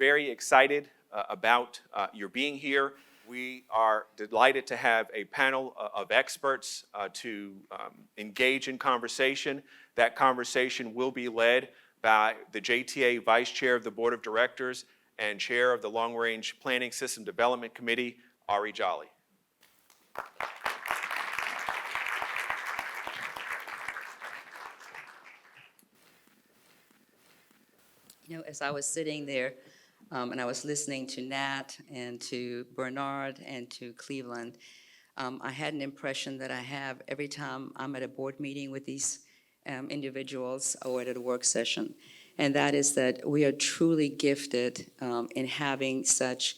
very excited about your being here. We are delighted to have a panel of experts to engage in conversation. That conversation will be led by the JTA Vice Chair of the Board of Directors and Chair of the Long Range Planning System Development Committee, Ari Jolly. You know, as I was sitting there and I was listening to Nat and to Bernard and to Cleveland, I had an impression that I have every time I'm at a board meeting with these individuals or at a work session, and that is that we are truly gifted in having such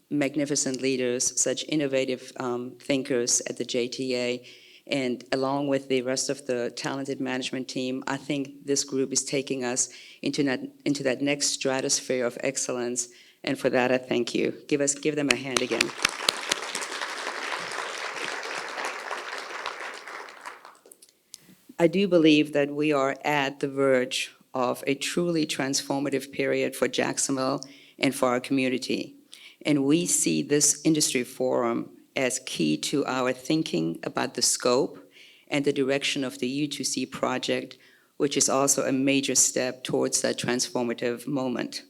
magnificent leaders, such innovative thinkers at the JTA. And along with the rest of the talented management team, I think this group is taking us into that next stratosphere of excellence. And for that, I thank you. Give them a hand again. I do believe that we are at the verge of a truly transformative period for Jacksonville and for our community. And we see this industry forum as key to our thinking about the scope and the direction of the U2C project, which is also a major step towards that transformative moment.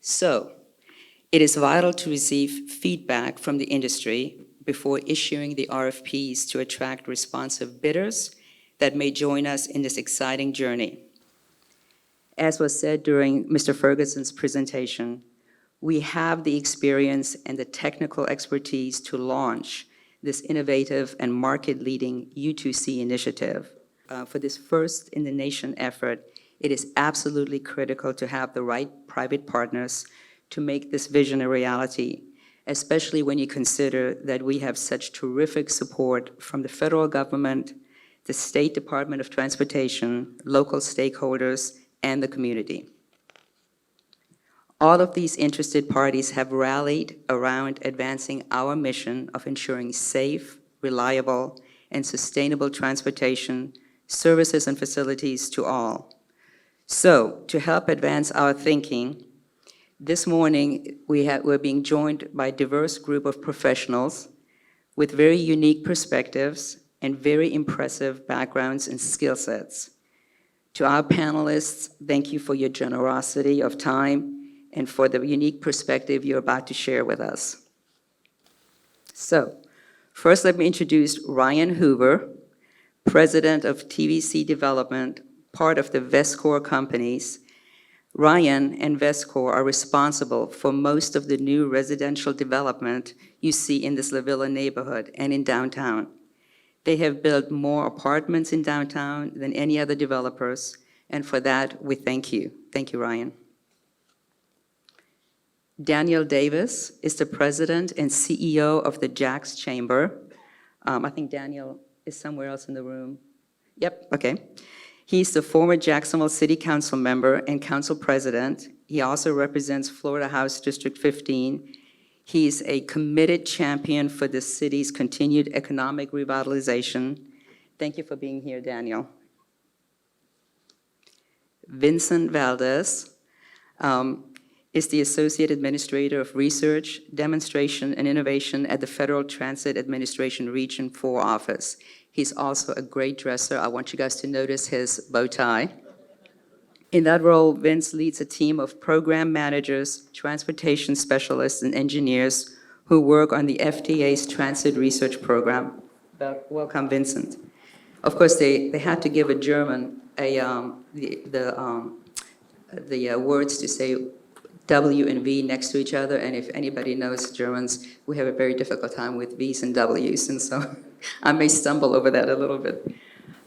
So, it is vital to receive feedback from the industry before issuing the RFPs to attract responsive bidders that may join us in this exciting journey. As was said during Mr. Ferguson's presentation, we have the experience and the technical expertise to launch this innovative and market-leading U2C initiative. For this first-in-the-nation effort, it is absolutely critical to have the right private partners to make this vision a reality, especially when you consider that we have such terrific support from the federal government, the State Department of Transportation, local stakeholders, and the community. All of these interested parties have rallied around advancing our mission of ensuring safe, reliable, and sustainable transportation, services, and facilities to all. So, to help advance our thinking, this morning we're being joined by a diverse group of professionals with very unique perspectives and very impressive backgrounds and skill sets. To our panelists, thank you for your generosity of time and for the unique perspective you're about to share with us. So, first let me introduce Ryan Hoover, President of TVC Development, part of the Vescor companies. Ryan and Vescor are responsible for most of the new residential development you see in this La Villa neighborhood and in downtown. They have built more apartments in downtown than any other developers, and for that, we thank you. Thank you, Ryan. Daniel Davis is the president and CEO of the JAX Chamber. I think Daniel is somewhere else in the room. Yep, okay. He's the former Jacksonville City Council member and council president. He also represents Florida House District 15. He's a committed champion for the city's continued economic revitalization. Thank you for being here, Daniel. Vincent Valdes is the Associate Administrator of Research, Demonstration, and Innovation at the Federal Transit Administration Region 4 office. He's also a great dresser. I want you guys to notice his bow tie. In that role, Vince leads a team of program managers, transportation specialists, and engineers who work on the FTA's Transit Research Program. Welcome, Vincent. Of course, they had to give a German the words to say W and V next to each other, and if anybody knows Germans, we have a very difficult time with V's and W's, and so I may stumble over that a little bit.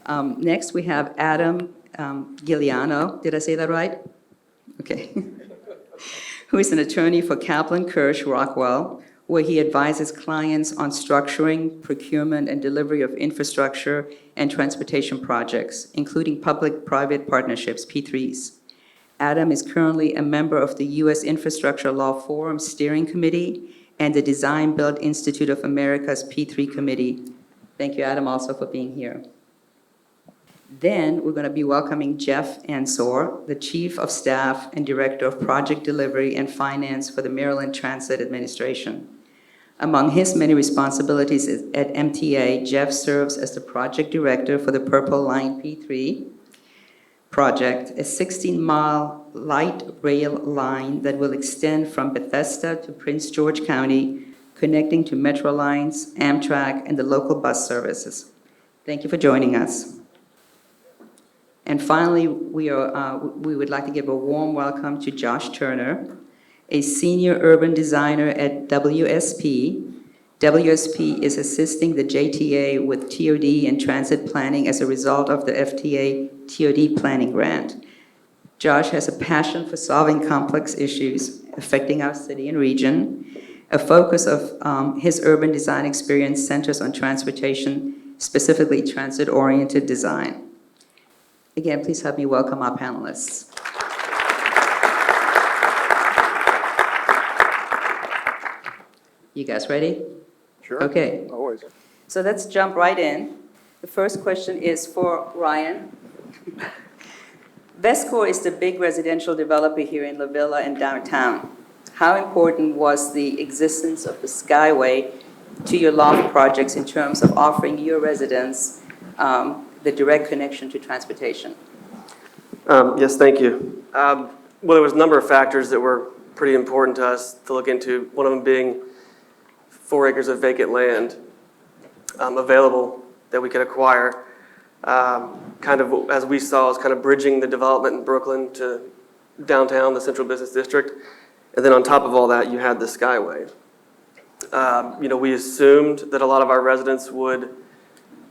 Next, we have Adam Giuliano. Did I say that right? Okay. Who is an attorney for Kaplan Kirsch Rockwell, where he advises clients on structuring, procurement, and delivery of infrastructure and transportation projects, including public-private partnerships, P3s. Adam is currently a member of the U.S. Infrastructure Law Forum Steering Committee and the Design Build Institute of America's P3 Committee. Thank you, Adam, also for being here. Then we're going to be welcoming Jeff Ensor, the Chief of Staff and Director of Project Delivery and Finance for the Maryland Transit Administration. Among his many responsibilities at MTA, Jeff serves as the Project Director for the Purple Line P3 project, a 16-mile light rail line that will extend from Bethesda to Prince George County, connecting to Metro Lines, Amtrak, and the local bus services. Thank you for joining us. And finally, we would like to give a warm welcome to Josh Turner, a senior urban designer at WSP. WSP is assisting the JTA with TOD and transit planning as a result of the FTA TOD planning grant. Josh has a passion for solving complex issues affecting our city and region. A focus of his urban design experience centers on transportation, specifically transit-oriented design. Again, please help me welcome our panelists. You guys ready? Sure. Okay. Always. So let's jump right in. The first question is for Ryan. Vescor is the big residential developer here in La Villa and downtown. How important was the existence of the Skyway to your loft projects in terms of offering your residents the direct connection to transportation? Yes, thank you. Well, there was a number of factors that were pretty important to us to look into, one of them being 4 acres of vacant land available that we could acquire, kind of, as we saw, as kind of bridging the development in Brooklyn to downtown, the central business district. And then on top of all that, you had the Skyway. We assumed that a lot of our residents would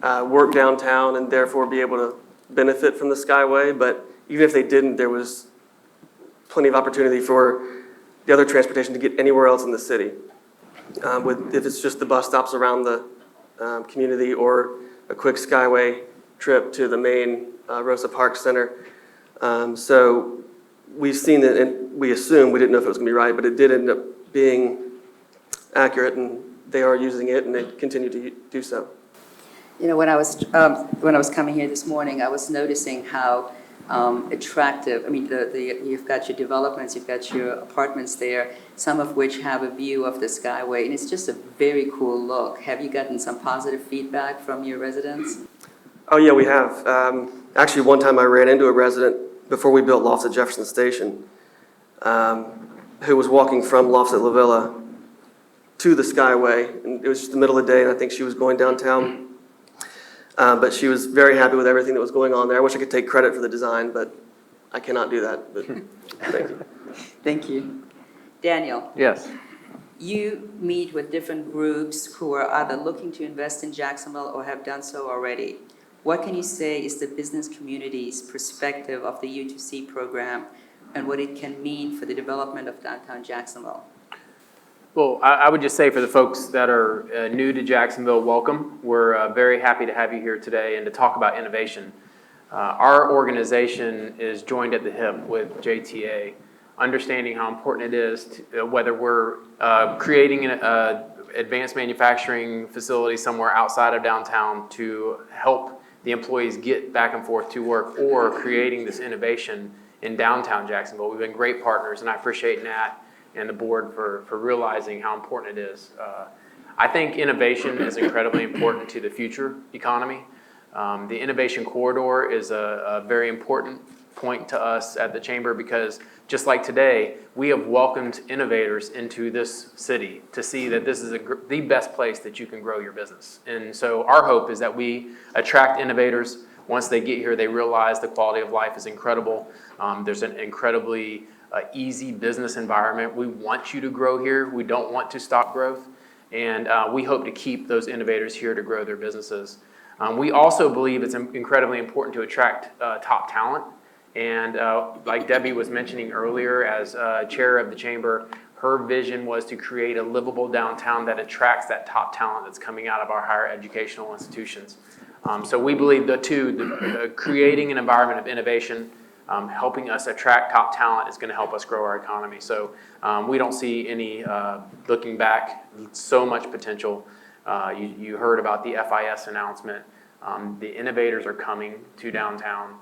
work downtown and therefore be able to benefit from the Skyway, but even if they didn't, there was plenty of opportunity for the other transportation to get anywhere else in the city. If it's just the bus stops around the community or a quick Skyway trip to the main Rosa Park Center. So we've seen that, and we assumed, we didn't know if it was going to be right, but it did end up being accurate, and they are using it, and they continue to do so. When I was coming here this morning, I was noticing how attractive. I mean, you've got your developments, you've got your apartments there, some of which have a view of the Skyway, and it's just a very cool look. Have you gotten some positive feedback from your residents? Oh yeah, we have. Actually, one time I ran into a resident before we built lofts at Jefferson Station, who was walking from lofts at La Villa to the Skyway, and it was just the middle of the day, and I think she was going downtown. But she was very happy with everything that was going on there. I wish I could take credit for the design, but I cannot do that. But thank you. Thank you. Daniel, Yes. you meet with different groups who are either looking to invest in Jacksonville or have done so already. What can you say is the business community's perspective of the U2C program and what it can mean for the development of downtown Jacksonville? Well, I would just say for the folks that are new to Jacksonville, welcome. We're very happy to have you here today and to talk about innovation. Our organization is joined at the hip with JTA, understanding how important it is to, whether we're creating an advanced manufacturing facility somewhere outside of downtown to help the employees get back and forth to work, or creating this innovation in downtown Jacksonville. We've been great partners, and I appreciate Nat and the board for realizing how important it is. I think innovation is incredibly important to the future economy. The innovation corridor is a very important point to us at the Chamber, because just like today, we have welcomed innovators into this city to see that this is the best place that you can grow your business. And so our hope is that we attract innovators. Once they get here, they realize the quality of life is incredible. There's an incredibly easy business environment. We want you to grow here. We don't want to stop growth. And we hope to keep those innovators here to grow their businesses. We also believe it's incredibly important to attract top talent. And like Debbie was mentioning earlier, as chair of the Chamber, her vision was to create a livable downtown that attracts that top talent that's coming out of our higher educational institutions. So we believe creating an environment of innovation, helping us attract top talent, is going to help us grow our economy. So we don't see any, looking back, so much potential. You heard about the FIS announcement. The innovators are coming to downtown.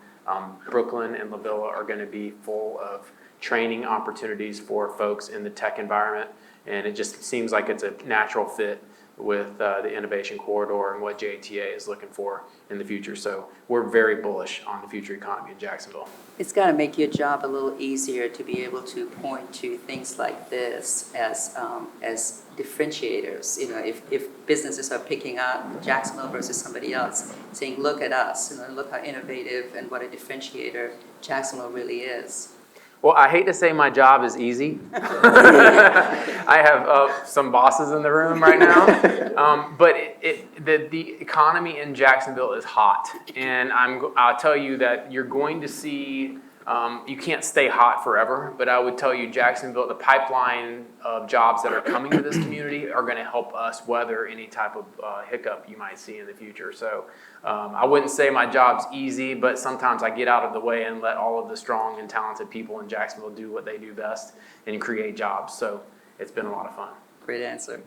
Brooklyn and La Villa are going to be full of training opportunities for folks in the tech environment, and it just seems like it's a natural fit with the innovation corridor and what JTA is looking for in the future. So we're very bullish on the future economy in Jacksonville. It's got to make your job a little easier to be able to point to things like this as differentiators. You know, if businesses are picking up Jacksonville versus somebody else, saying, look at us, you know, look how innovative and what a differentiator Jacksonville really is. Well, I hate to say my job is easy. I have some bosses in the room right now, but the economy in Jacksonville is hot, and I'll tell you that you're going to see. You can't stay hot forever, but I would tell you Jacksonville, the pipeline of jobs that are coming to this community are going to help us weather any type of hiccup you might see in the future. So I wouldn't say my job's easy, but sometimes I get out of the way and let all of the strong and talented people in Jacksonville do what they do best and create jobs. So it's been a lot of fun. Great answer.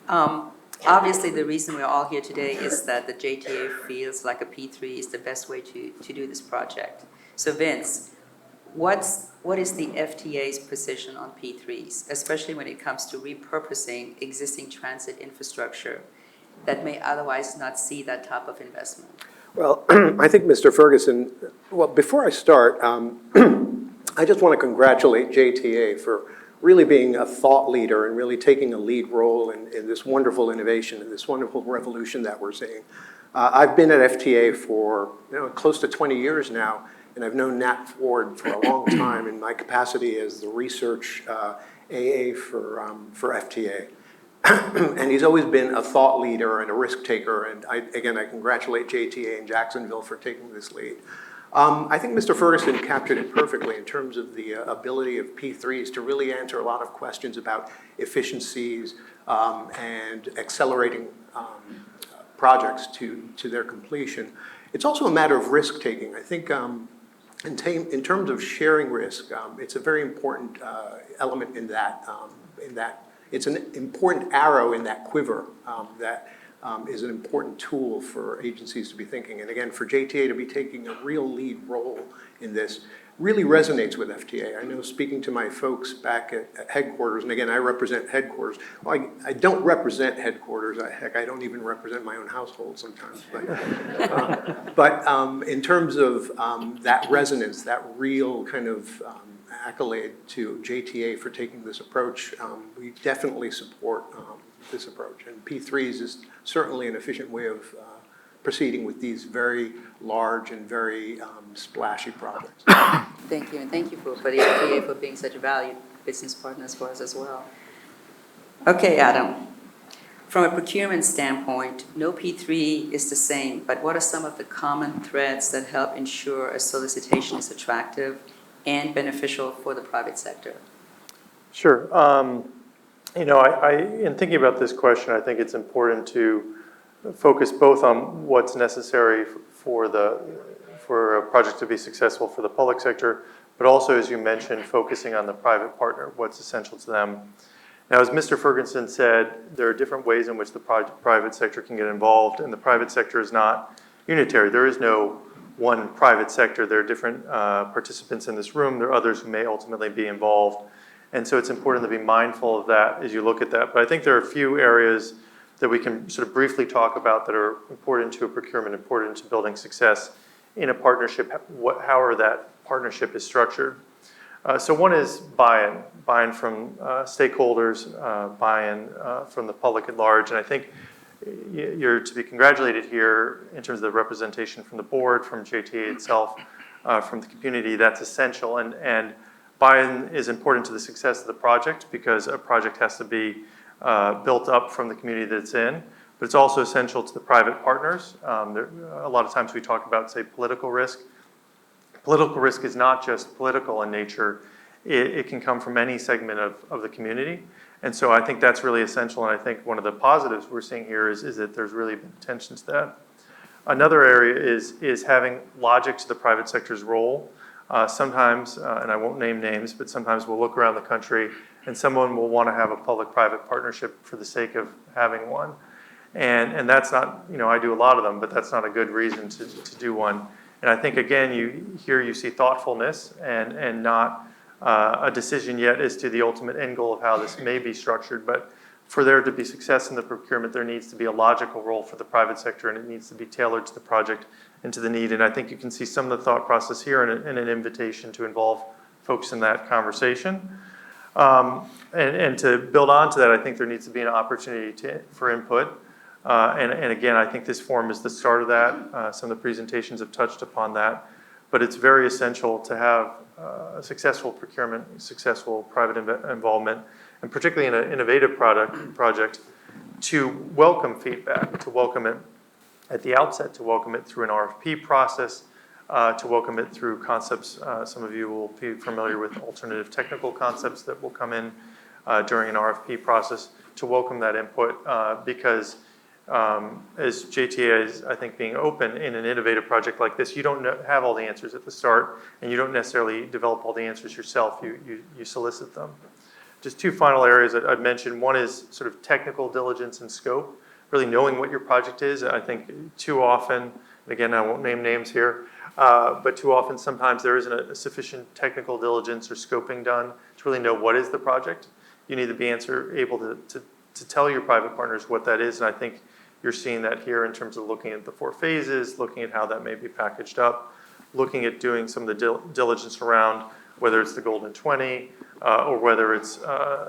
Obviously, the reason we're all here today is that the JTA feels like a P3 is the best way to do this project. So Vince, what is the FTA's position on P3s, especially when it comes to repurposing existing transit infrastructure that may otherwise not see that type of investment? Well, I think Mr. Ferguson, well, before I start, I just want to congratulate JTA for really being a thought leader and really taking a lead role in this wonderful innovation and this wonderful revolution that we're seeing. I've been at FTA for close to 20 years now, and I've known Nat Ford for a long time in my capacity as the research AA for FTA. And he's always been a thought leader and a risk taker, and I congratulate JTA and Jacksonville for taking this lead. I think Mr. Ferguson captured it perfectly in terms of the ability of P3s to really answer a lot of questions about efficiencies and accelerating projects to their completion. It's also a matter of risk-taking. I think in terms of sharing risk, it's a very important element in that it's an important arrow in that quiver that is an important tool for agencies to be thinking. And again, for JTA to be taking a real lead role in this really resonates with FTA. I know speaking to my folks back at headquarters, and again, I represent headquarters. Well, I don't represent headquarters. Heck, I don't even represent my own household sometimes. But in terms of that resonance, that real kind of accolade to JTA for taking this approach, we definitely support this approach. And P3s is certainly an efficient way of proceeding with these very large and very splashy projects. Thank you, and thank you for the FTA for being such a valued business partners for us as well. Okay, Adam. From a procurement standpoint, no P3 is the same, but what are some of the common threads that help ensure a solicitation is attractive and beneficial for the private sector? Sure. In thinking about this question, I think it's important to focus both on what's necessary for a project to be successful for the public sector, but also, as you mentioned, focusing on the private partner, what's essential to them. Now, as Mr. Ferguson said, there are different ways in which the private sector can get involved, and the private sector is not unitary. There is no one private sector. There are different participants in this room. There are others who may ultimately be involved. And so it's important to be mindful of that as you look at that. But I think there are a few areas that we can sort of briefly talk about that are important to a procurement, important to building success in a partnership, however that partnership is structured. So one is buy-in from stakeholders, buy-in from the public at large. And I think you're to be congratulated here in terms of the representation from the board, from JTA itself, from the community. That's essential. And buy-in is important to the success of the project because a project has to be built up from the community that it's in, but it's also essential to the private partners. A lot of times we talk about, say, political risk. Political risk is not just political in nature. It can come from any segment of the community. And so I think that's really essential. And I think one of the positives we're seeing here is that there's really been attention to that. Another area is having logic to the private sector's role. Sometimes, and I won't name names, but sometimes we'll look around the country and someone will want to have a public-private partnership for the sake of having one. And that's not, I do a lot of them, but that's not a good reason to do one. And I think, again, you see thoughtfulness and not a decision yet as to the ultimate end goal of how this may be structured. But for there to be success in the procurement, there needs to be a logical role for the private sector, and it needs to be tailored to the project and to the need. And I think you can see some of the thought process here and an invitation to involve folks in that conversation. And to build on to that, I think there needs to be an opportunity for input. And again, I think this forum is the start of that. Some of the presentations have touched upon that. But it's very essential to have a successful procurement, successful private involvement, and particularly in an innovative project, to welcome feedback, to welcome it at the outset, to welcome it through an RFP process, to welcome it through concepts. Some of you will be familiar with alternative technical concepts that will come in during an RFP process, to welcome that input because as JTA is, I think, being open in an innovative project like this, you don't have all the answers at the start, and you don't necessarily develop all the answers yourself. You solicit them. Just two final areas that I'd mention. One is sort of technical diligence and scope, really knowing what your project is. I think too often, and again, I won't name names here, but too often sometimes there isn't a sufficient technical diligence or scoping done to really know what is the project. You need to be able to tell your private partners what that is, and I think you're seeing that here in terms of looking at the 4 phases, looking at how that may be packaged up, looking at doing some of the diligence around whether it's the Golden 20 or whether it's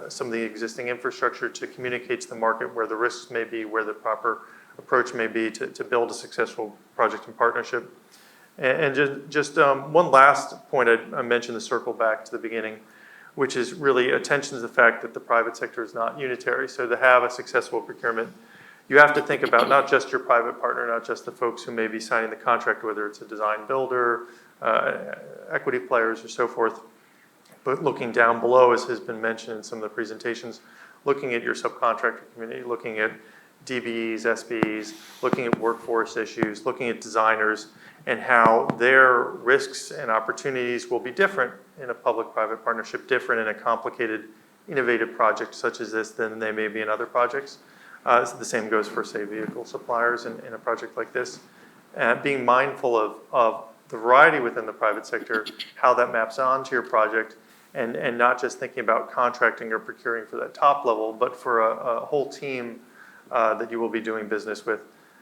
some of the existing infrastructure to communicate to the market where the risks may be, where the proper approach may be to build a successful project in partnership. And just one last point I mentioned, to circle back to the beginning, which is really attention to the fact that the private sector is not unitary. So to have a successful procurement, you have to think about not just your private partner, not just the folks who may be signing the contract, whether it's a design builder, equity players, or so forth, but looking down below, as has been mentioned in some of the presentations, looking at your subcontractor community, looking at DBEs, SBEs, looking at workforce issues, looking at designers, and how their risks and opportunities will be different in a public-private partnership, different in a complicated, innovative project such as this than they may be in other projects. The same goes for, say, vehicle suppliers in a project like this. Being mindful of the variety within the private sector, how that maps onto your project, and not just thinking about contracting or procuring for that top level, but for a whole team that you will be doing business with.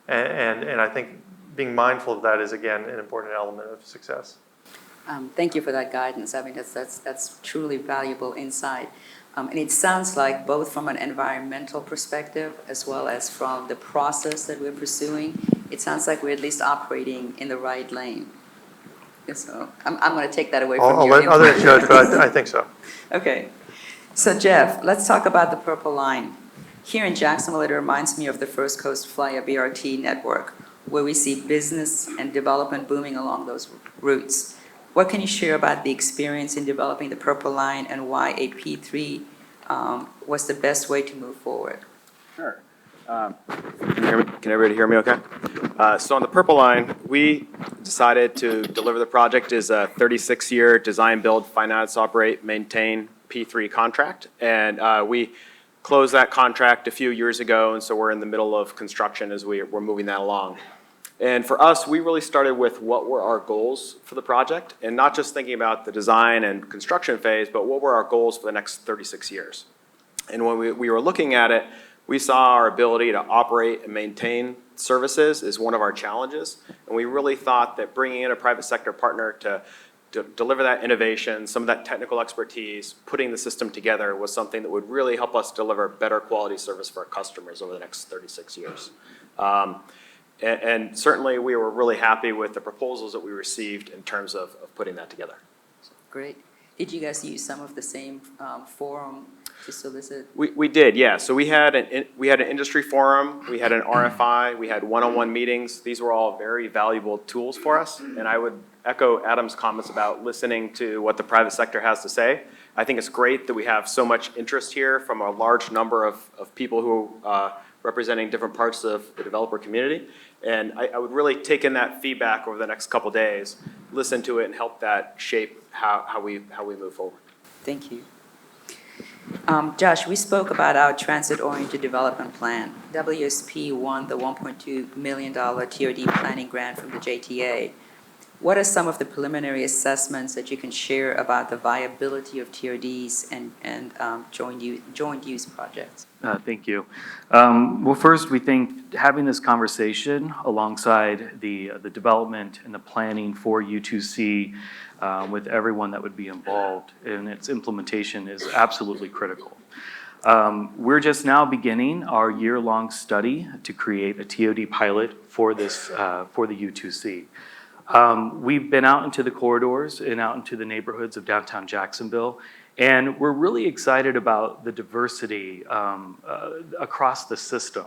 And I think being mindful of that is, again, an important element of success. Thank you for that guidance. I mean, that's truly valuable insight. And it sounds like both from an environmental perspective as well as from the process that we're pursuing, it sounds like we're at least operating in the right lane. So I'm going to take that away from you. I'll let others judge, but I think so. Okay. So Jeff, let's talk about the Purple Line. Here in Jacksonville, it reminds me of the First Coast Flyer BRT network, where we see business and development booming along those routes. What can you share about the experience in developing the Purple Line and why a P3 was the best way to move forward? Sure. Can everybody hear me okay? So on the Purple Line, we decided to deliver the project as a 36-year design, build, finance, operate, maintain P3 contract. And we closed that contract a few years ago, and so we're in the middle of construction as we're moving that along. And for us, we really started with what were our goals for the project, and not just thinking about the design and construction phase, but what were our goals for the next 36 years. And when we were looking at it, we saw our ability to operate and maintain services as one of our challenges. And we really thought that bringing in a private sector partner to deliver that innovation, some of that technical expertise, putting the system together was something that would really help us deliver better quality service for our customers over the next 36 years. And certainly we were really happy with the proposals that we received in terms of putting that together. Great. Did you guys use some of the same forum to solicit? We did, yeah. So we had an industry forum, we had an RFI, we had one-on-one meetings. These were all very valuable tools for us. And I would echo Adam's comments about listening to what the private sector has to say. I think it's great that we have so much interest here from a large number of people who representing different parts of the developer community. And I would really take in that feedback over the next couple of days, listen to it, and help that shape how we move forward. Thank you. Josh, we spoke about our transit-oriented development plan. WSP won the $1.2 million TOD planning grant from the JTA. What are some of the preliminary assessments that you can share about the viability of TODs and joint use projects? Thank you. Well, first, we think having this conversation alongside the development and the planning for U2C with everyone that would be involved in its implementation is absolutely critical. We're just now beginning our year-long study to create a TOD pilot for this, for the U2C. We've been out into the corridors and out into the neighborhoods of downtown Jacksonville, and we're really excited about the diversity across the system.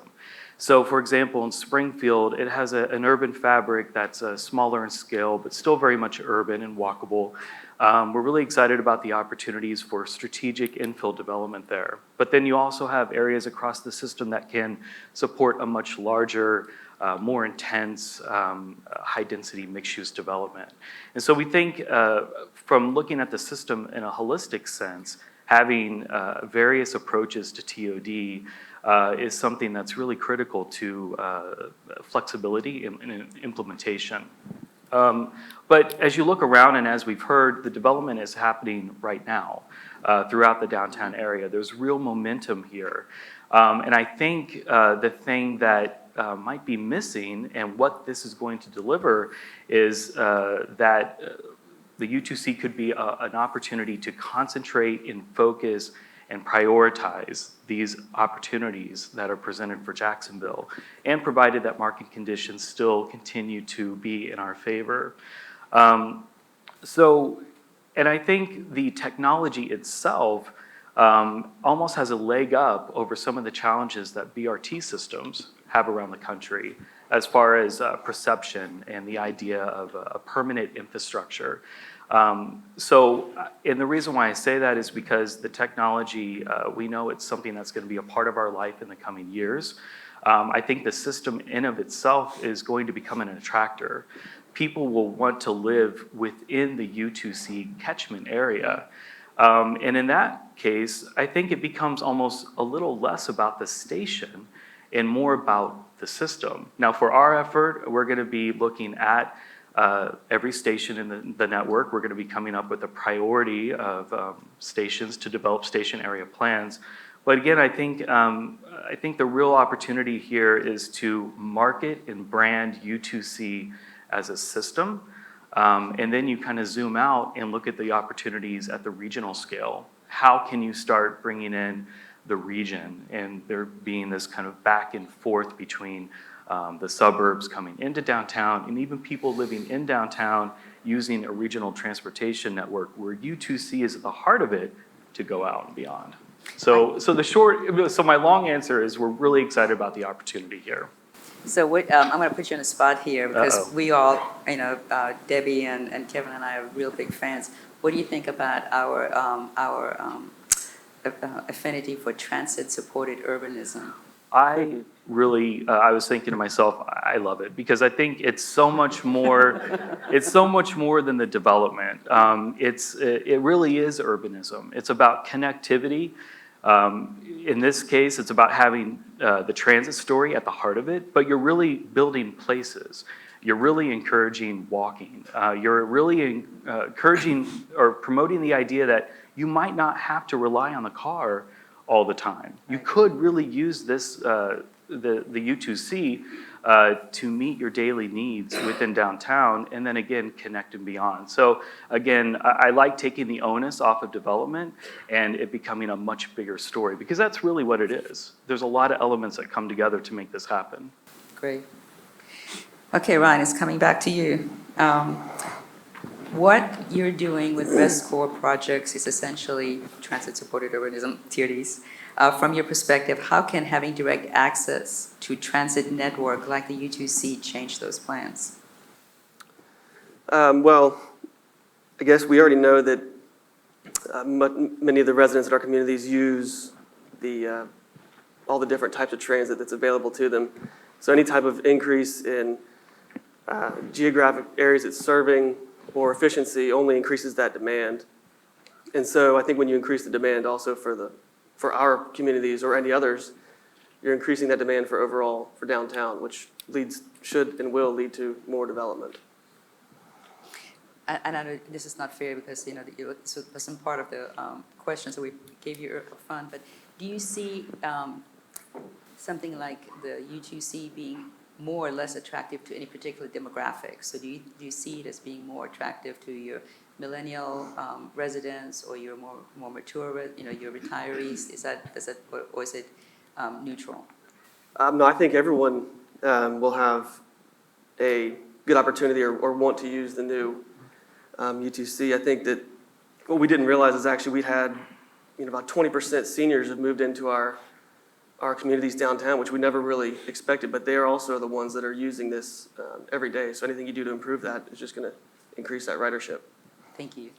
So for example, in Springfield, it has an urban fabric that's smaller in scale, but still very much urban and walkable. We're really excited about the opportunities for strategic infill development there. But then you also have areas across the system that can support a much larger, more intense, high-density mixed-use development. And so we think from looking at the system in a holistic sense, having various approaches to TOD is something that's really critical to flexibility in implementation. But as you look around and as we've heard, the development is happening right now throughout the downtown area. There's real momentum here. And I think the thing that might be missing and what this is going to deliver is that the U2C could be an opportunity to concentrate and focus and prioritize these opportunities that are presented for Jacksonville, and provided that market conditions still continue to be in our favor. And I think the technology itself almost has a leg up over some of the challenges that BRT systems have around the country as far as perception and the idea of a permanent infrastructure. And the reason why I say that is because the technology, we know it's something that's going to be a part of our life in the coming years. I think the system in of itself is going to become an attractor. People will want to live within the U2C catchment area. And in that case, I think it becomes almost a little less about the station and more about the system. Now, for our effort, we're going to be looking at every station in the network. We're going to be coming up with a priority of stations to develop station area plans. But again, I think the real opportunity here is to market and brand U2C as a system. And then you kind of zoom out and look at the opportunities at the regional scale. How can you start bringing in the region and there being this kind of back and forth between the suburbs coming into downtown and even people living in downtown using a regional transportation network where U2C is at the heart of it to go out and beyond. So my long answer is we're really excited about the opportunity here. So I'm going to put you on the spot here because we all, Debbie and Kevin and I are real big fans. What do you think about our affinity for transit-supported urbanism? I was thinking to myself, I love it because I think it's so much more, it's so much more than the development. It really is urbanism. It's about connectivity. In this case, it's about having the transit story at the heart of it, but you're really building places. You're really encouraging walking. You're really encouraging or promoting the idea that you might not have to rely on the car all the time. You could really use this, the U2C to meet your daily needs within downtown and then again connect and beyond. So again, I like taking the onus off of development and it becoming a much bigger story because that's really what it is. There's a lot of elements that come together to make this happen. Great. Okay, Ryan, it's coming back to you. What you're doing with Best Core projects is essentially transit-supported urbanism, TODs. From your perspective, how can having direct access to transit network like the U2C change those plans? Well, I guess we already know that many of the residents in our communities use all the different types of transit that's available to them. So any type of increase in geographic areas it's serving or efficiency only increases that demand. And so I think when you increase the demand also for the for our communities or any others, you're increasing that demand for overall, for downtown, which should and will lead to more development. And I know this is not fair because, this wasn't part of the questions that we gave you up front, but do you see something like the U2C being more or less attractive to any particular demographic? So do you see it as being more attractive to your millennial residents or your more mature, your retirees? Or is it neutral? No, I think everyone will have a good opportunity or want to use the new U2C. I think that what we didn't realize is actually we had about 20% seniors have moved into our communities downtown, which we never really expected, but they are also the ones that are using this every day. So anything you do to improve that is just going to increase that ridership. Thank you.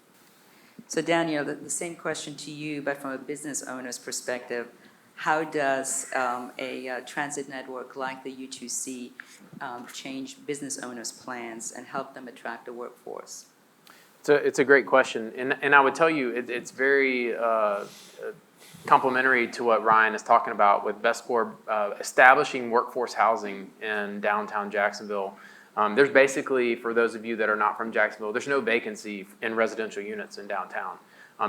So Daniel, the same question to you, but from a business owner's perspective. How does a transit network like the U2C change business owners' plans and help them attract a workforce? It's a great question, and I would tell you it's very complementary to what Ryan is talking about with Bestcorp establishing workforce housing in downtown Jacksonville. There's basically, for those of you that are not from Jacksonville, there's no vacancy in residential units in downtown.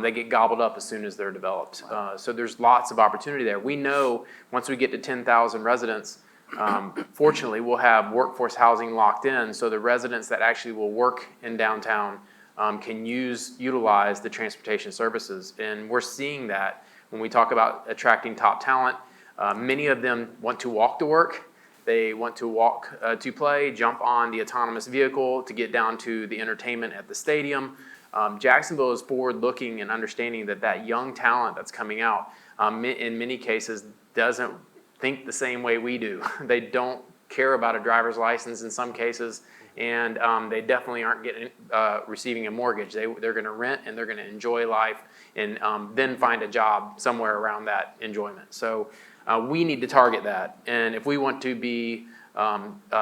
They get gobbled up as soon as they're developed. So there's lots of opportunity there. We know once we get to 10,000 residents, fortunately, we'll have workforce housing locked in, so the residents that actually will work in downtown can utilize the transportation services. And we're seeing that when we talk about attracting top talent. Many of them want to walk to work. They want to walk to play, jump on the autonomous vehicle to get down to the entertainment at the stadium. Jacksonville is forward-looking and understanding that young talent that's coming out, in many cases, doesn't think the same way we do. They don't care about a driver's license in some cases, and they definitely aren't receiving a mortgage. They're going to rent and they're going to enjoy life and then find a job somewhere around that enjoyment. So we need to target that, and if we want to be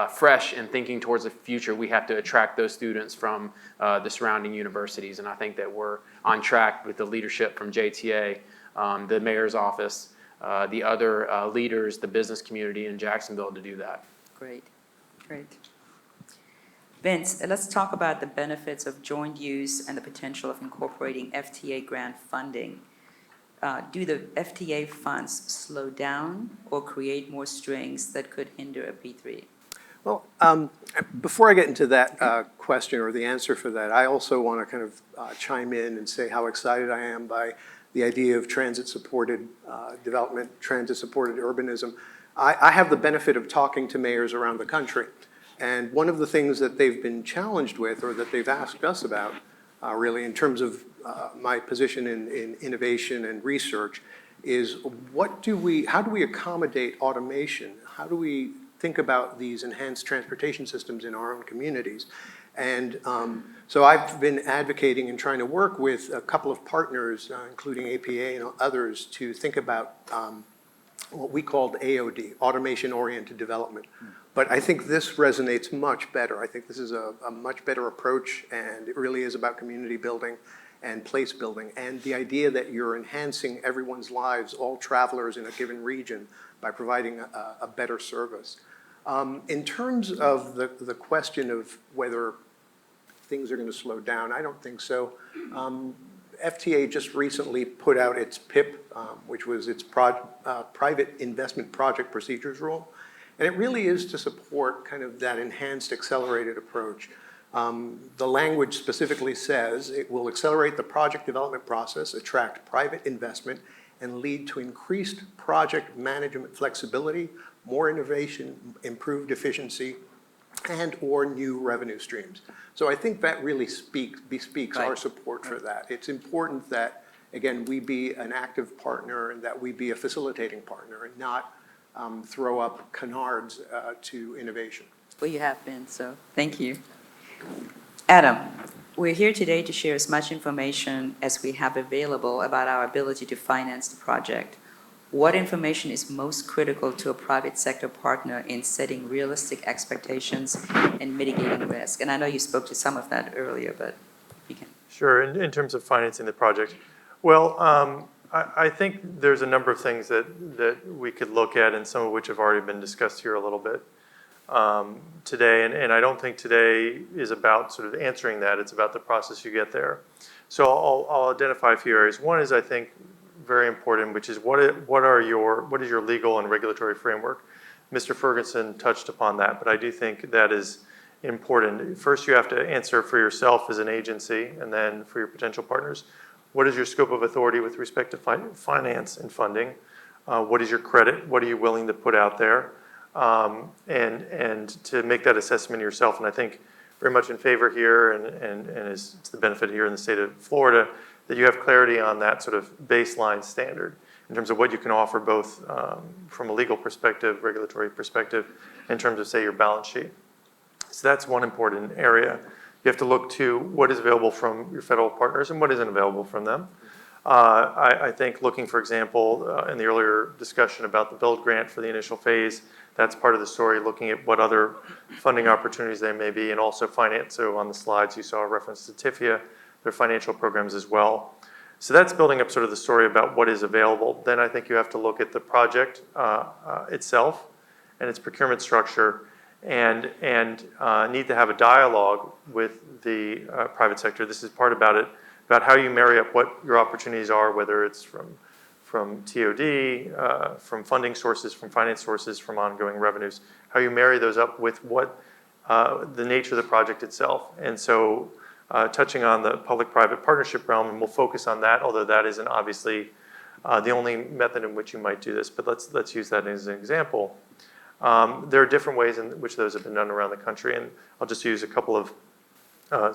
fresh and thinking towards the future, we have to attract those students from the surrounding universities, and I think that we're on track with the leadership from JTA, the mayor's office, the other leaders, the business community in Jacksonville to do that. Great. Vince, let's talk about the benefits of joint use and the potential of incorporating FTA grant funding. Do the FTA funds slow down or create more strings that could hinder a P3? Well, before I get into that question or the answer for that, I also want to kind of chime in and say how excited I am by the idea of transit-supported development, transit-supported urbanism. I have the benefit of talking to mayors around the country. And one of the things that they've been challenged with, or that they've asked us about, really in terms of my position in innovation and research, is how do we accommodate automation? How do we think about these enhanced transportation systems in our own communities? And so I've been advocating and trying to work with a couple of partners, including APA and others, to think about what we called AOD, automation-oriented development. But I think this resonates much better. I think this is a much better approach, and it really is about community building and place building, and the idea that you're enhancing everyone's lives, all travelers in a given region, by providing a better service. In terms of the question of whether things are going to slow down, I don't think so. FTA just recently put out its PIP, which was its Private Investment Project Procedures Rule. And it really is to support kind of that enhanced accelerated approach. The language specifically says it will accelerate the project development process, attract private investment, and lead to increased project management flexibility, more innovation, improved efficiency, and/or new revenue streams. So I think that really bespeaks our support for that. It's important that, again, we be an active partner and that we be a facilitating partner and not throw up canards to innovation. Well, you have been, so thank you. Adam, we're here today to share as much information as we have available about our ability to finance the project. What information is most critical to a private sector partner in setting realistic expectations and mitigating risk? And I know you spoke to some of that earlier, but you can. Sure, in terms of financing the project. Well, I think there's a number of things that we could look at, and some of which have already been discussed here a little bit today. And I don't think today is about sort of answering that. It's about the process you get there. So I'll identify a few areas. One is, I think, very important, which is what is your legal and regulatory framework? Mr. Ferguson touched upon that, but I do think that is important. First, you have to answer for yourself as an agency, and then for your potential partners. What is your scope of authority with respect to finance and funding? What is your credit? What are you willing to put out there? And to make that assessment yourself. And I think very much in favor here, and is to the benefit here in the state of Florida, that you have clarity on that sort of baseline standard in terms of what you can offer, both from a legal perspective, regulatory perspective, in terms of, say, your balance sheet. So that's one important area. You have to look to what is available from your federal partners and what isn't available from them. I think looking, for example, in the earlier discussion about the build grant for the initial phase, that's part of the story, looking at what other funding opportunities there may be, and also finance. So on the slides, you saw a reference to TIFIA, their financial programs as well. So that's building up sort of the story about what is available. Then I think you have to look at the project itself and its procurement structure, and need to have a dialogue with the private sector. This is part about it, about how you marry up what your opportunities are, whether it's from TOD, from funding sources, from finance sources, from ongoing revenues, how you marry those up with what the nature of the project itself. And so touching on the public-private partnership realm, and we'll focus on that, although that isn't obviously the only method in which you might do this, but let's use that as an example. There are different ways in which those have been done around the country, and I'll just use a couple of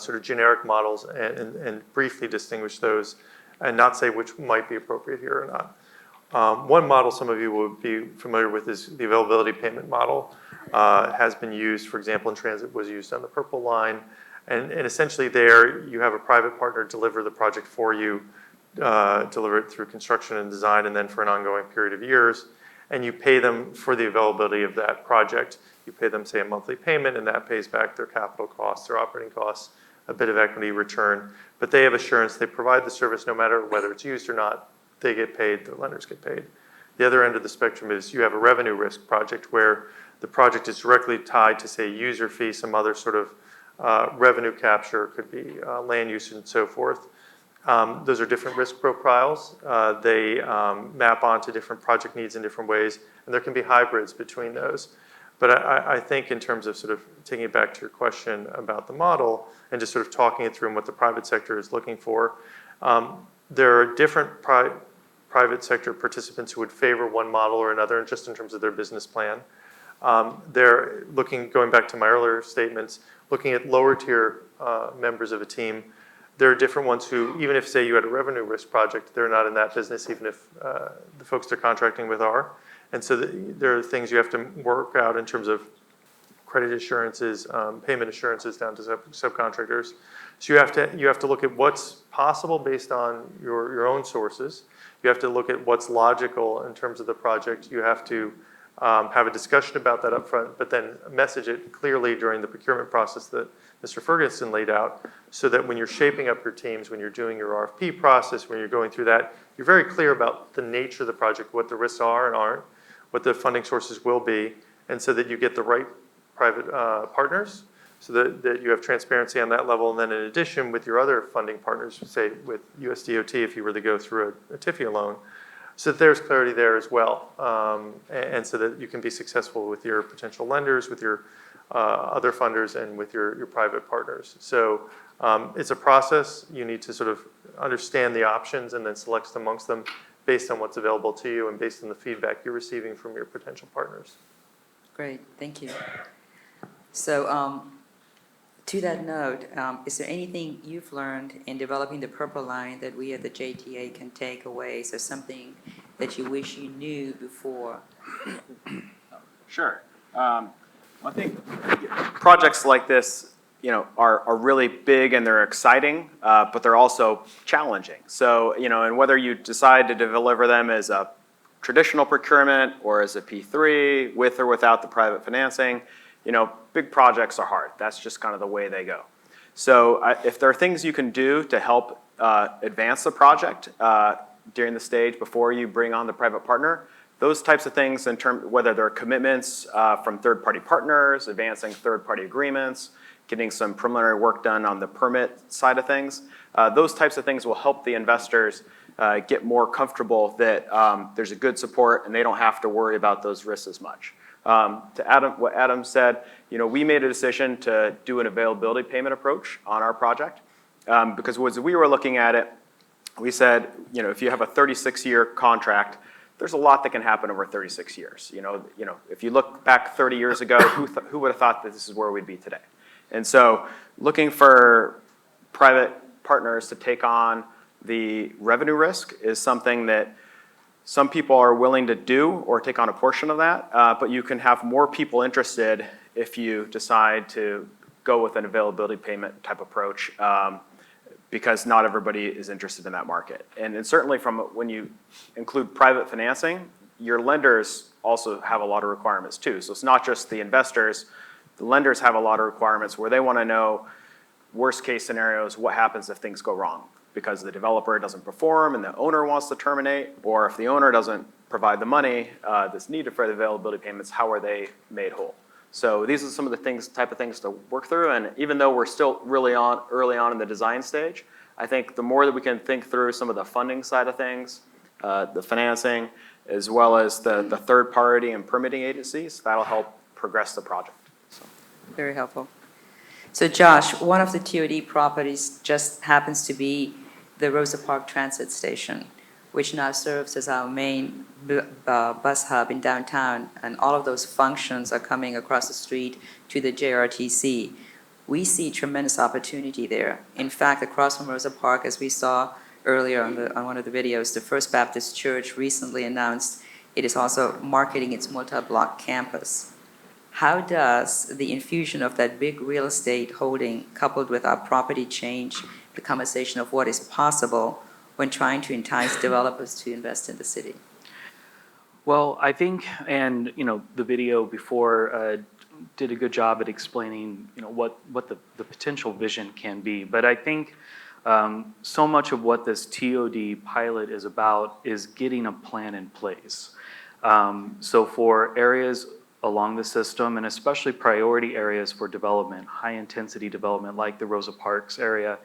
sort of generic models and briefly distinguish those and not say which might be appropriate here or not. One model some of you will be familiar with is the availability payment model. Has been used, for example, in transit, was used on the Purple Line. And essentially there, you have a private partner deliver the project for you, deliver it through construction and design, and then for an ongoing period of years. And you pay them for the availability of that project. You pay them, say, a monthly payment, and that pays back their capital costs, their operating costs, a bit of equity return. But they have assurance they provide the service no matter whether it's used or not. They get paid, the lenders get paid. The other end of the spectrum is you have a revenue risk project where the project is directly tied to, say, user fee, some other sort of revenue capture, could be land use and so forth. Those are different risk profiles. They map onto different project needs in different ways, and there can be hybrids between those. But I think in terms of sort of taking it back to your question about the model and just sort of talking it through and what the private sector is looking for, there are different private sector participants who would favor one model or another, just in terms of their business plan. They're looking, going back to my earlier statements, looking at lower tier members of a team. There are different ones who, even if, say, you had a revenue risk project, they're not in that business, even if the folks they're contracting with are. And so there are things you have to work out in terms of credit assurances, payment assurances down to subcontractors. So you have to look at what's possible based on your own sources. You have to look at what's logical in terms of the project. You have to have a discussion about that up front, but then message it clearly during the procurement process that Mr. Ferguson laid out, so that when you're shaping up your teams, when you're doing your RFP process, when you're going through that, you're very clear about the nature of the project, what the risks are and aren't, what the funding sources will be, and so that you get the right private partners, so that you have transparency on that level. And then in addition, with your other funding partners, say with USDOT, if you were to go through a TIFIA loan, so that there's clarity there as well, and so that you can be successful with your potential lenders, with your other funders, and with your private partners. So it's a process. You need to sort of understand the options and then select amongst them based on what's available to you and based on the feedback you're receiving from your potential partners. Great, thank you. So to that note, is there anything you've learned in developing the Purple Line that we at the JTA can take away? So something that you wish you knew before? Sure. I think projects like this, are really big and they're exciting, but they're also challenging. So, and whether you decide to deliver them as a traditional procurement or as a P3, with or without the private financing, big projects are hard. That's just kind of the way they go. So if there are things you can do to help advance the project, during the stage before you bring on the private partner. Those types of things in terms, whether they're commitments from third-party partners, advancing third-party agreements, getting some preliminary work done on the permit side of things, those types of things will help the investors get more comfortable that there's a good support and they don't have to worry about those risks as much. To Adam, what Adam said, we made a decision to do an availability payment approach on our project because as we were looking at it, we said, if you have a 36-year contract, there's a lot that can happen over 36 years. If you look back 30 years ago, who would have thought that this is where we'd be today? And so looking for private partners to take on the revenue risk is something that some people are willing to do or take on a portion of that, but you can have more people interested if you decide to go with an availability payment type approach because not everybody is interested in that market. And certainly from when you include private financing, your lenders also have a lot of requirements too. So it's not just the investors, the lenders have a lot of requirements where they want to know worst case scenarios, what happens if things go wrong because the developer doesn't perform and the owner wants to terminate, or if the owner doesn't provide the money that's needed for the availability payments, how are they made whole? So these are some of the type of things to work through, and even though we're still early on in the design stage, I think the more that we can think through some of the funding side of things, the financing, as well as the third party and permitting agencies, that'll help progress the project. So. Very helpful. So Josh, one of the TOD properties just happens to be the Rosa Park Transit Station, which now serves as our main bus hub in downtown, and all of those functions are coming across the street to the JRTC. We see tremendous opportunity there. In fact, across from Rosa Park, as we saw earlier on one of the videos, the First Baptist Church recently announced it is also marketing its multi-block campus. How does the infusion of that big real estate holding coupled with our property change the conversation of what is possible when trying to entice developers to invest in the city? Well, I think, and the video before did a good job at explaining, what the potential vision can be. But I think so much of what this TOD pilot is about is getting a plan in place. So for areas along the system, and especially priority areas for development, high-intensity development like the Rosa Parks area,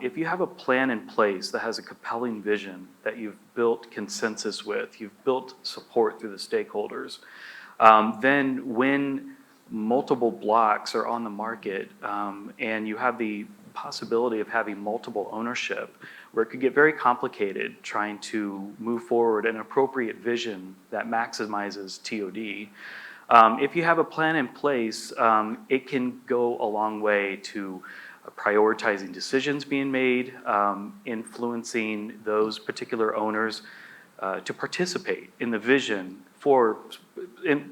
if you have a plan in place that has a compelling vision that you've built consensus with, you've built support through the stakeholders, then when multiple blocks are on the market and you have the possibility of having multiple ownership, where it could get very complicated trying to move forward an appropriate vision that maximizes TOD. If you have a plan in place, it can go a long way to prioritizing decisions being made, influencing those particular owners to participate in the vision for,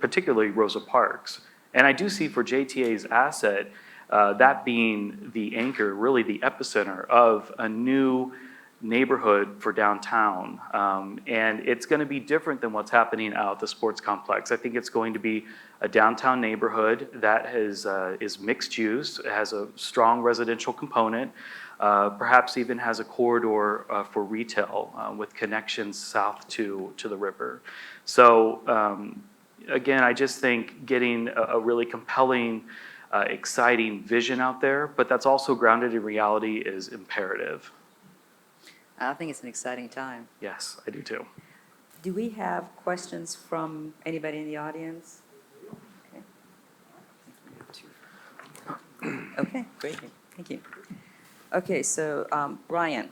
particularly Rosa Parks. And I do see for JTA's asset, that being the anchor, really the epicenter of a new neighborhood for downtown. And it's going to be different than what's happening out at the sports complex. I think it's going to be a downtown neighborhood that is mixed use, has a strong residential component, perhaps even has a corridor for retail with connections south to the river. So again, I just think getting a really compelling, exciting vision out there, but that's also grounded in reality is imperative. I think it's an exciting time. Yes, I do too. Do we have questions from anybody in the audience? Okay, great, thank you. Okay, so Brian,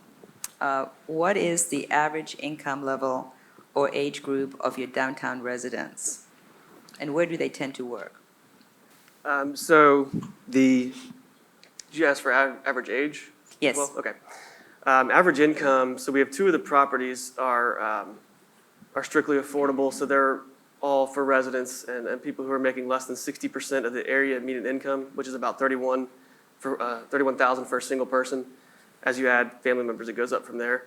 what is the average income level or age group of your downtown residents? And where do they tend to work? Did you ask for average age? Yes. Well, okay. Average income, so we have two of the properties are strictly affordable, so they're all for residents and people who are making less than 60% of the area median income, which is about $31,000 for a single person. As you add family members, it goes up from there.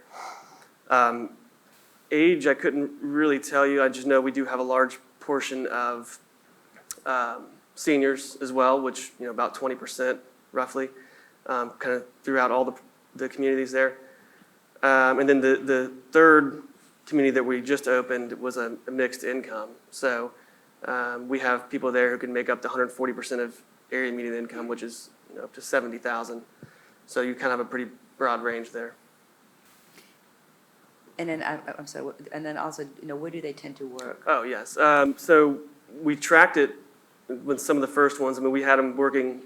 Age, I couldn't really tell you. I just know we do have a large portion of seniors as well, which about 20% roughly, kind of throughout all the communities there. And then the third community that we just opened was a mixed income. So we have people there who can make up to 140% of area median income, which is up to 70,000. So you kind of have a pretty broad range there. And then, I'm sorry, and then also, where do they tend to work? Oh, yes. So we tracked it with some of the first ones. I mean, we had them working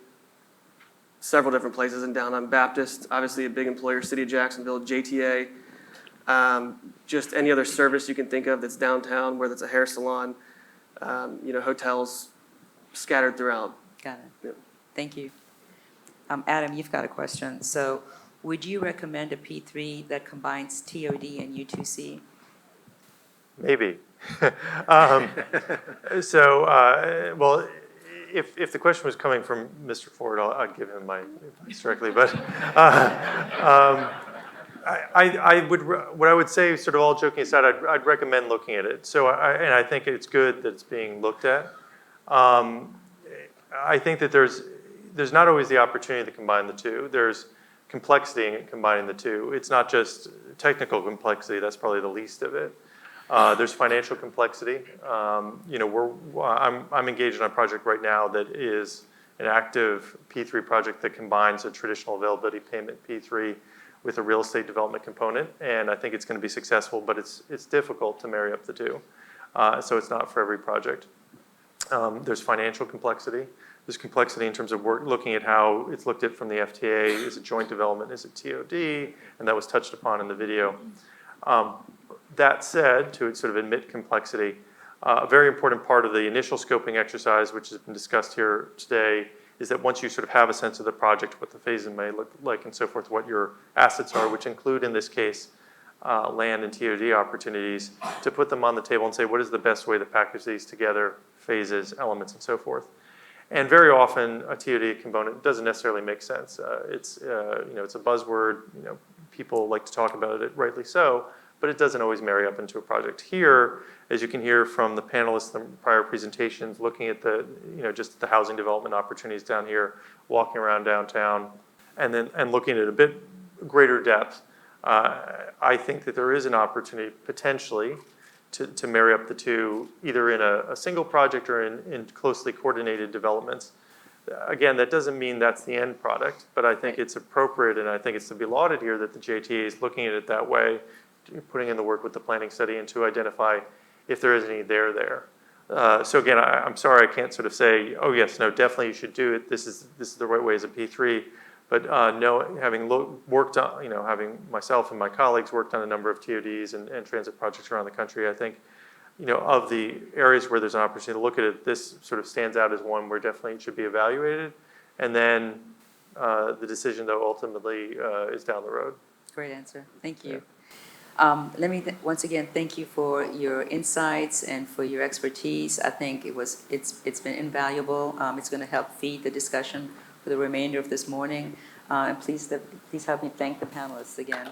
several different places in downtown. Baptist, obviously a big employer, City of Jacksonville, JTA, just any other service you can think of that's downtown, whether it's a hair salon, hotels scattered throughout. Got it. Yep. Thank you. Adam, you've got a question. So would you recommend a P3 that combines TOD and U2C? Maybe. Well, if the question was coming from Mr. Ford, I'd give him my advice directly. But what I would say, sort of all joking aside, I'd recommend looking at it. And I think it's good that it's being looked at. I think that there's not always the opportunity to combine the two. There's complexity in combining the two. It's not just technical complexity. That's probably the least of it. There's financial complexity. I'm engaged in a project right now that is an active P3 project that combines a traditional availability payment P3 with a real estate development component, and I think it's going to be successful, but it's difficult to marry up the two. So it's not for every project. There's financial complexity. There's complexity in terms of looking at how it's looked at from the FTA. Is it joint development? Is it TOD? And that was touched upon in the video. That said, to sort of admit complexity, a very important part of the initial scoping exercise, which has been discussed here today, is that once you sort of have a sense of the project, what the phases may look like and so forth, what your assets are, which include in this case land and TOD opportunities, to put them on the table and say, what is the best way to package these together, phases, elements, and so forth. And very often a TOD component doesn't necessarily make sense. It's a buzzword. People like to talk about it, rightly so, but it doesn't always marry up into a project. Here, as you can hear from the panelists in the prior presentations, looking at just the housing development opportunities down here, walking around downtown, and looking at a bit greater depth, I think that there is an opportunity potentially to marry up the two, either in a single project or in closely coordinated developments. Again, that doesn't mean that's the end product, but I think it's appropriate, and I think it's to be lauded here that the JTA is looking at it that way, putting in the work with the planning study and to identify if there is any there. So again, I'm sorry I can't sort of say, oh yes, no, definitely you should do it. This is the right way as a P3. But having worked on, having myself and my colleagues worked on a number of TODs and transit projects around the country, I think, of the areas where there's an opportunity to look at it, this sort of stands out as one where definitely it should be evaluated. And then the decision, though, ultimately is down the road. Great answer. Thank you. Let me once again thank you for your insights and for your expertise. I think it's been invaluable. It's going to help feed the discussion for the remainder of this morning. And please help me thank the panelists again.